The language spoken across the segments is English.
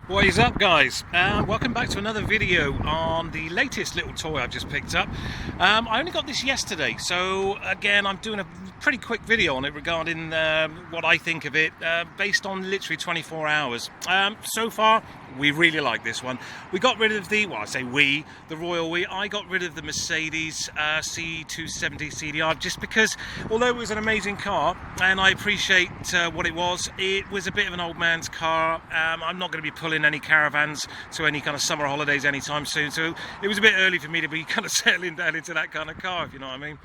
What is up, guys? Welcome back to another video on the latest little toy I've just picked up. I only got this yesterday, so again I'm doing a pretty quick video on it regarding what I think of it based on literally 24 hours. So far we really like this one. We got rid of the, well, I say we, the royal we, I got rid of the Mercedes C270 CDI just because although it was an amazing car and I appreciate what it was a bit of an old man's car. I'm not going to be pulling any caravans to any kind of summer holidays anytime soon, so it was a bit early for me to be kind of settling down into that kind of car, if you know what I mean.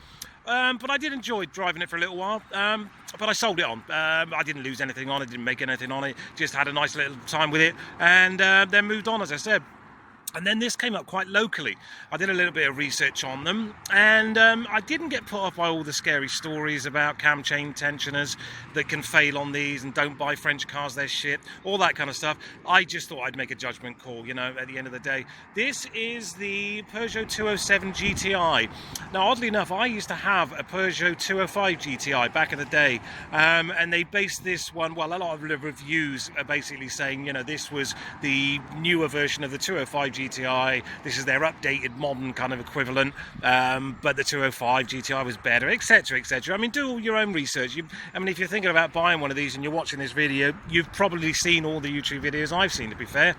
But I did enjoy driving it for a little while, but I sold it on. I didn't lose anything on it, didn't make anything on it, just had a nice little time with it, and then moved on, as I said. And then this came up quite locally. I did a little bit of research on them, and I didn't get put off by all the scary stories about cam chain tensioners that can fail on these and don't buy French cars, they're shit, all that kind of stuff. I just thought I'd make a judgment call, you know, at the end of the day. This is the Peugeot 207 GTI. Now, oddly enough, I used to have a Peugeot 205 GTI back in the day, and they based this one, well, a lot of the reviews are basically saying, you know, this was the newer version of the 205 GTI, this is their updated modern kind of equivalent, but the 205 GTI was better, etc, etc. I mean, do all your own research. I mean, if you're thinking about buying one of these and you're watching this video, you've probably seen all the YouTube videos I've seen, to be fair.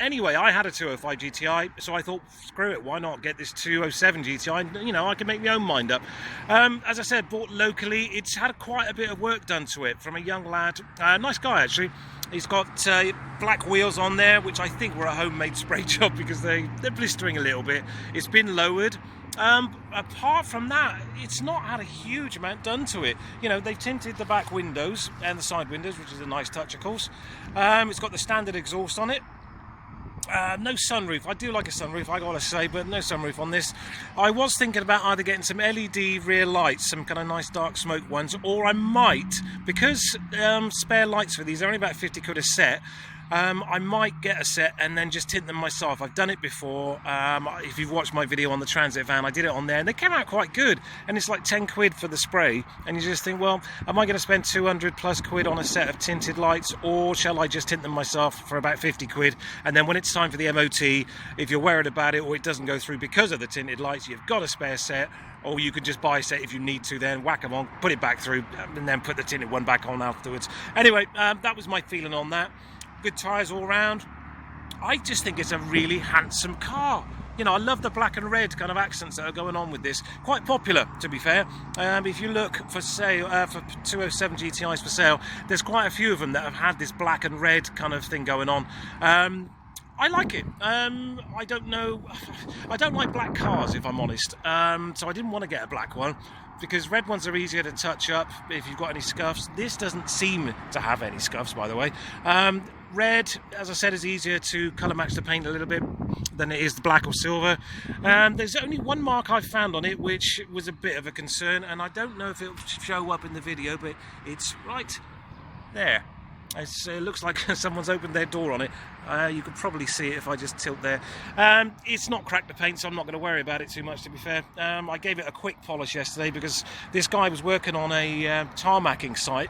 Anyway, I had a 205 GTI, so I thought, screw it, why not get this 207 GTI? You know, I can make my own mind up. As I said, bought locally. It's had quite a bit of work done to it from a young lad, nice guy actually. He's got black wheels on there, which I think were a homemade spray job because they're blistering a little bit. It's been lowered. Apart from that, it's not had a huge amount done to it. You know, they've tinted the back windows and the side windows, which is a nice touch, of course. It's got the standard exhaust on it. No sunroof. I do like a sunroof, I gotta say, but no sunroof on this. I was thinking about either getting some LED rear lights, some kind of nice dark smoke ones, or I might, because spare lights for these are only about 50 quid a set. I might get a set and then just tint them myself. I've done it before. If you've watched my video on the transit van, I did it on there and they came out quite good, and it's like 10 quid for the spray, and you just think, well, am I going to spend 200 plus quid on a set of tinted lights, or shall I just tint them myself for about 50 quid, and then when it's time for the MOT, if you're worried about it or it doesn't go through because of the tinted lights, you've got a spare set, or you can just buy a set if you need to, then whack them on, put it back through, and then put the tinted one back on afterwards. Anyway, that was my feeling on that. Good tyres all round. I just think it's a really handsome car. You know, I love the black and red kind of accents that are going on with this. Quite popular, to be fair. If you look for sale, for 207 GTIs for sale, there's quite a few of them that have had this black and red kind of thing going on. I like it. I don't know. I don't like black cars, if I'm honest. So I didn't want to get a black one, because red ones are easier to touch up if you've got any scuffs. This doesn't seem to have any scuffs, by the way. Red, as I said, is easier to colour match the paint a little bit than it is the black or silver. There's only one mark I've found on it which was a bit of a concern, and I don't know if it'll show up in the video, but it's right there. It looks like someone's opened their door on it. You could probably see it if I just tilt there. It's not cracked the paint, so I'm not going to worry about it too much, to be fair. I gave it a quick polish yesterday because this guy was working on a tarmacking site,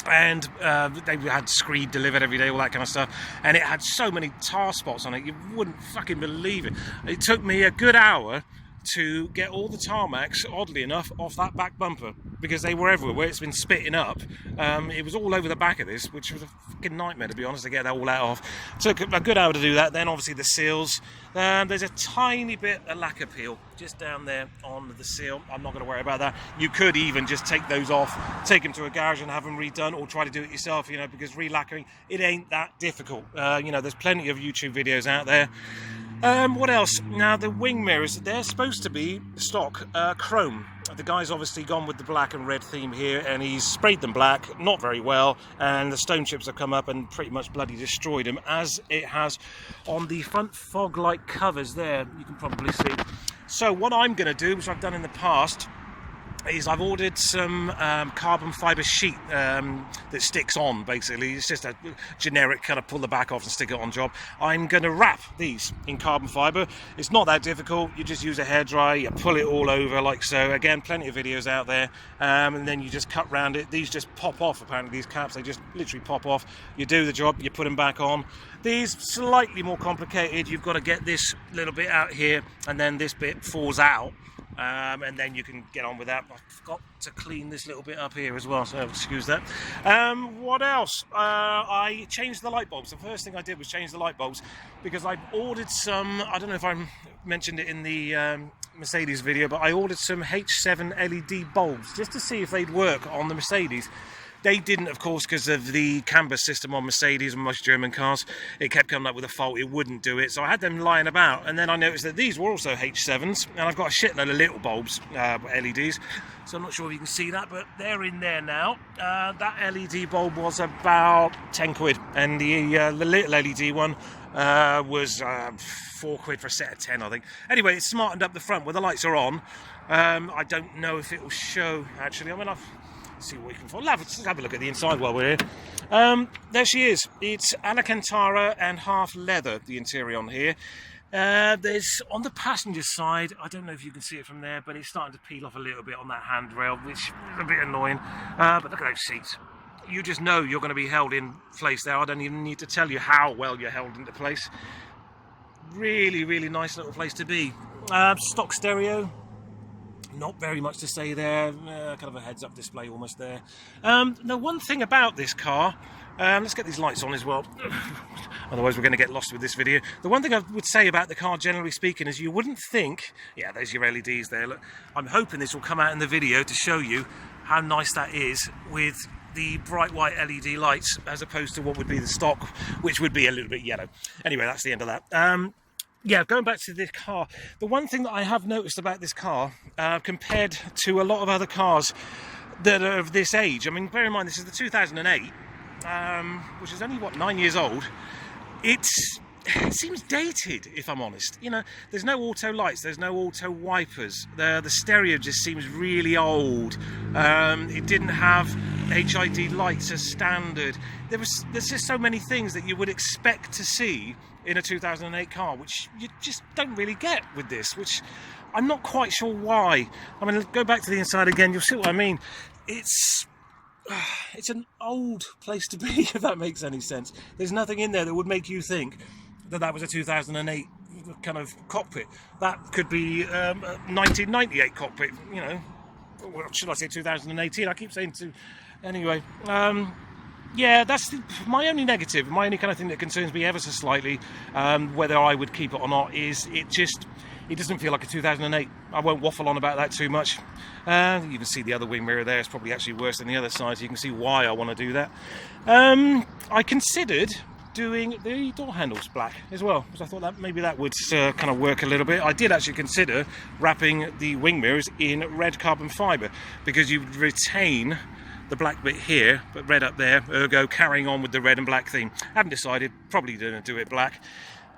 and they had screed delivered every day, all that kind of stuff, and it had so many tar spots on it, you wouldn't fucking believe it. It took me a good hour to get all the tarmacs, oddly enough, off that back bumper, because they were everywhere. It's been spitting up. It was all over the back of this, which was a fucking nightmare, to be honest, to get that all out of. Took a good hour to do that. Then obviously the seals. There's a tiny bit of lacquer peel just down there on the seal. I'm not going to worry about that. You could even just take those off, take them to a garage and have them redone, or try to do it yourself, you know, because re-lacquering, it ain't that difficult. You know, there's plenty of YouTube videos out there. What else? Now, the wing mirrors, they're supposed to be stock chrome. The guy's obviously gone with the black and red theme here, and he's sprayed them black, not very well, and the stone chips have come up and pretty much bloody destroyed them, as it has on the front fog light covers there, you can probably see. So what I'm going to do, which I've done in the past, is I've ordered some carbon fibre sheet that sticks on, basically. It's just a generic kind of pull the back off and stick it on job. I'm going to wrap these in carbon fibre. It's not that difficult. You just use a hairdryer, you pull it all over like so. Again, plenty of videos out there, and then you just cut round it. These just pop off, apparently, these caps. They just literally pop off. You do the job, you put them back on. These slightly more complicated. You've got to get this little bit out here, and then this bit falls out. And then you can get on with that. I forgot to clean this little bit up here as well, so excuse that. What else? I changed the light bulbs. The first thing I did was change the light bulbs because I ordered some, I don't know if I mentioned it in the Mercedes video, but I ordered some H7 LED bulbs just to see if they'd work on the Mercedes. They didn't, of course, because of the camber system on Mercedes and most German cars. It kept coming up with a fault, it wouldn't do it. So I had them lying about, and then I noticed that these were also H7s, and I've got a shitload of little bulbs, LEDs. So I'm not sure if you can see that, but they're in there now. That LED bulb was about 10 quid, and the little LED one was 4 quid for a set of 10, I think. Anyway, it's smartened up the front where the lights are on. I don't know if it will show, actually. I mean, see what we can find. Let's have a look at the inside while we're here. There she is. It's Alcantara and half leather, the interior on here. There's on the passenger side, I don't know if you can see it from there, but it's starting to peel off a little bit on that handrail, which is a bit annoying. But look at those seats. You just know you're going to be held in place there. I don't even need to tell you how well you're held into place. Really, really nice little place to be. Stock stereo. Not very much to say there, kind of a heads-up display almost there. Now, one thing about this car, let's get these lights on as well, otherwise we're going to get lost with this video. The one thing I would say about the car, generally speaking, is you wouldn't think, yeah, there's your LEDs there. Look, I'm hoping this will come out in the video to show you how nice that is with the bright white LED lights as opposed to what would be the stock, which would be a little bit yellow. Anyway, that's the end of that. Yeah, going back to this car, the one thing that I have noticed about this car, compared to a lot of other cars that are of this age, I mean, bear in mind this is the 2008, which is only, what, 9 years old. It seems dated, if I'm honest. You know, there's no auto lights, there's no auto wipers, the stereo just seems really old. It didn't have HID lights as standard. There's just so many things that you would expect to see in a 2008 car, which you just don't really get with this, which I'm not quite sure why. I mean, go back to the inside again, you'll see what I mean. It's an old place to be, if that makes any sense. There's nothing in there that would make you think that that was a 2008 kind of cockpit. That could be a 1998 cockpit, you know. Well, should I say 2018? I keep saying to... Anyway, yeah, that's my only negative. My only kind of thing that concerns me ever so slightly, whether I would keep it or not, is it doesn't feel like a 2008. I won't waffle on about that too much. You can see the other wing mirror there. It's probably actually worse than the other side, so you can see why I want to do that. I considered doing the door handles black as well, because I thought that maybe that would kind of work a little bit. I did actually consider wrapping the wing mirrors in red carbon fibre, because you retain the black bit here, but red up there, ergo carrying on with the red and black theme. Haven't decided, probably going to do it black.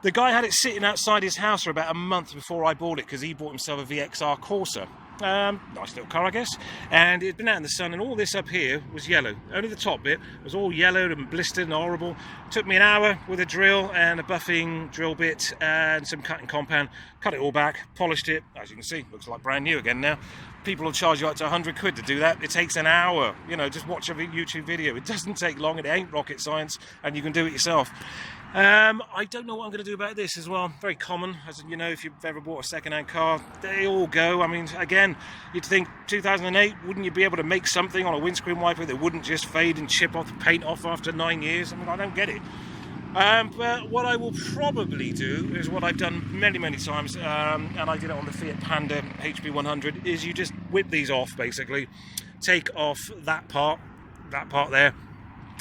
The guy had it sitting outside his house for about a month before I bought it, because he bought himself a VXR Corsa. Nice little car, I guess. And it'd been out in the sun, and all this up here was yellow. Only the top bit was all yellowed and blistered and horrible. Took me an hour with a drill and a buffing drill bit and some cutting compound. Cut it all back, polished it. As you can see, looks like brand new again now. People will charge you up to 100 quid to do that. It takes an hour. You know, just watch a YouTube video. It doesn't take long. It ain't rocket science, and you can do it yourself. I don't know what I'm going to do about this as well. Very common, as you know, if you've ever bought a second-hand car, they all go. I mean, again, you'd think 2008, wouldn't you be able to make something on a windscreen wiper that wouldn't just fade and chip off the paint off after 9 years? I mean, I don't get it. But what I will probably do is what I've done many, many times, and I did it on the Fiat Panda HP100, is you just whip these off, basically. Take off that part there,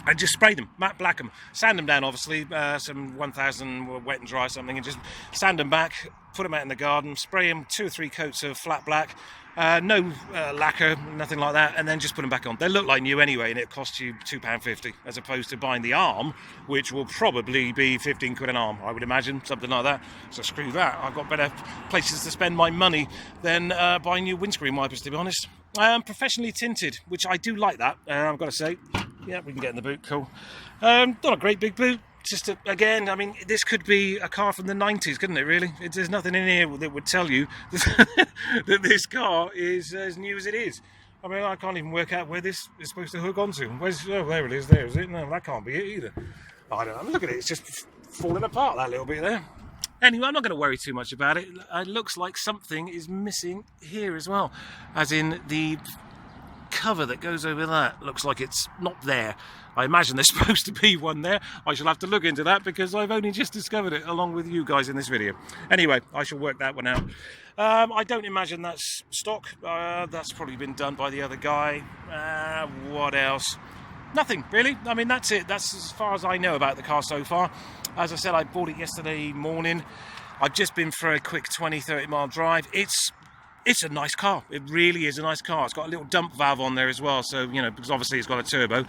and just spray them, matte black them, sand them down, obviously, some 1000 wet and dry something, and just sand them back, put them out in the garden, spray them 2 or 3 coats of flat black, no lacquer, nothing like that, and then just put them back on. They look like new anyway, and it costs you £2.50 as opposed to buying the arm, which will probably be 15 quid an arm, I would imagine, something like that. So screw that. I've got better places to spend my money than buying new windscreen wipers, to be honest. Professionally tinted, which I do like that, I've got to say. Yeah, we can get in the boot, cool. Not a great big boot, just again, I mean, this could be a car from the 90s, couldn't it, really? There's nothing in here that would tell you that this car is as new as it is. I mean, I can't even work out where this is supposed to hook onto. Oh, there it is, there is it? No, that can't be it either. I don't know, look at it, it's just falling apart that little bit there. Anyway, I'm not going to worry too much about it. It looks like something is missing here as well, as in the cover that goes over that looks like it's not there. I imagine there's supposed to be one there. I shall have to look into that because I've only just discovered it along with you guys in this video. Anyway, I shall work that one out. I don't imagine that's stock. That's probably been done by the other guy. What else? Nothing really. I mean, that's it. That's as far as I know about the car so far. As I said, I bought it yesterday morning. I've just been for a quick 20-30 mile drive. It's a nice car. It really is a nice car. It's got a little dump valve on there as well, so, you know, because obviously it's got a turbo.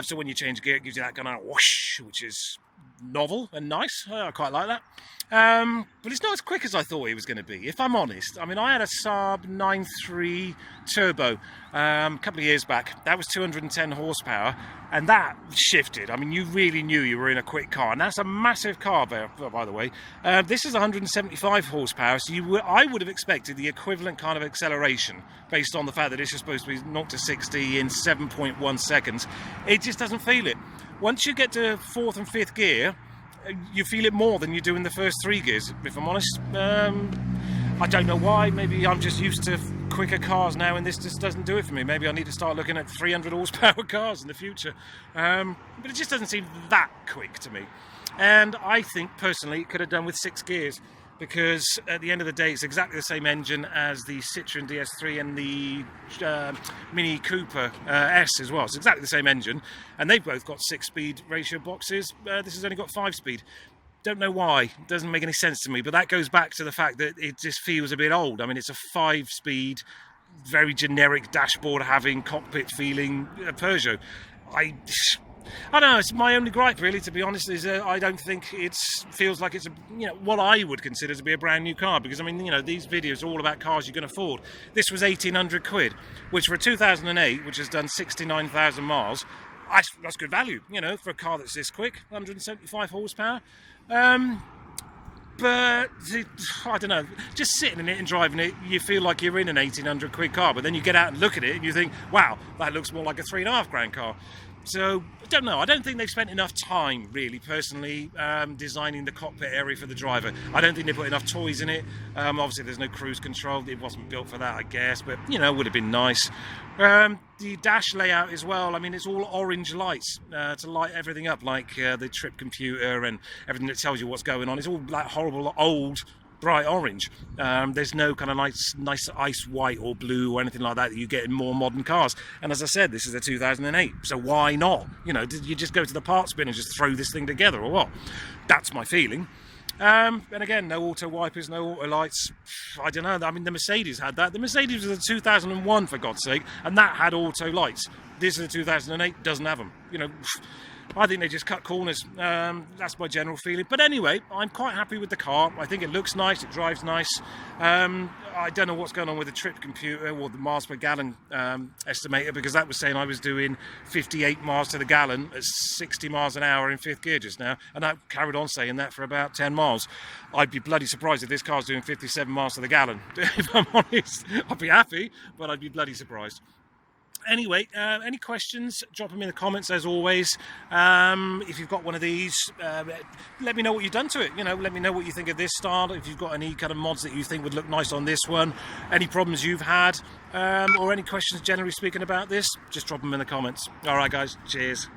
So when you change gear, it gives you that kind of whoosh, which is novel and nice. I quite like that. But it's not as quick as I thought it was going to be, if I'm honest. I mean, I had a Saab 9.3 turbo a couple of years back. That was 210 horsepower, and that shifted. I mean, you really knew you were in a quick car, and that's a massive car, by the way. This is 175 horsepower, so I would have expected the equivalent kind of acceleration based on the fact that this is supposed to be 0 to 60 in 7.1 seconds. It just doesn't feel it. Once you get to 4th and 5th gear, you feel it more than you do in the first 3 gears, if I'm honest. I don't know why. Maybe I'm just used to quicker cars now and this just doesn't do it for me. Maybe I need to start looking at 300 horsepower cars in the future. But it just doesn't seem that quick to me. And I think, personally, it could have done with 6 gears, because at the end of the day, it's exactly the same engine as the Citroen DS3 and the Mini Cooper S as well. It's exactly the same engine, and they've both got 6-speed ratio boxes. This has only got 5-speed. Don't know why. It doesn't make any sense to me, but that goes back to the fact that it just feels a bit old. I mean, it's a 5-speed, very generic dashboard having cockpit feeling Peugeot. I don't know, it's my only gripe really, to be honest, is I don't think it feels like it's what I would consider to be a brand new car, because I mean, these videos are all about cars you can afford. This was 1,800 quid, which for a 2008, which has done 69,000 miles, that's good value, for a car that's this quick, 175 horsepower. But I don't know, just sitting in it and driving it, you feel like you're in an 1,800 quid car, but then you get out and look at it and you think, wow, that looks more like a 3.5 grand car. So, I don't know, I don't think they've spent enough time, really, personally, designing the cockpit area for the driver. I don't think they put enough toys in it. Obviously, there's no cruise control. It wasn't built for that, I guess, but, it would have been nice. The dash layout as well, I mean, it's all orange lights to light everything up, like the trip computer and everything that tells you what's going on. It's all like horrible, old, bright orange. There's no kind of nice ice white or blue or anything like that you get in more modern cars. And as I said, this is a 2008, so why not? Did you just go to the parts bin and just throw this thing together, or what? That's my feeling. And again, no auto wipers, no auto lights. I don't know. I mean, the Mercedes had that. The Mercedes was a 2001, for God's sake, and that had auto lights. This is a 2008, doesn't have them. I think they just cut corners. That's my general feeling. But anyway, I'm quite happy with the car. I think it looks nice, it drives nice. I don't know what's going on with the trip computer or the miles per gallon estimator, because that was saying I was doing 58 miles to the gallon at 60 miles an hour in 5th gear just now, and that carried on saying that for about 10 miles. I'd be bloody surprised if this car's doing 57 miles to the gallon. If I'm honest, I'd be happy, but I'd be bloody surprised. Anyway, any questions, drop them in the comments as always. If you've got one of these, let me know what you've done to it. Let me know what you think of this style. If you've got any kind of mods that you think would look nice on this one, any problems you've had, or any questions generally speaking about this, just drop them in the comments. All right, guys, cheers.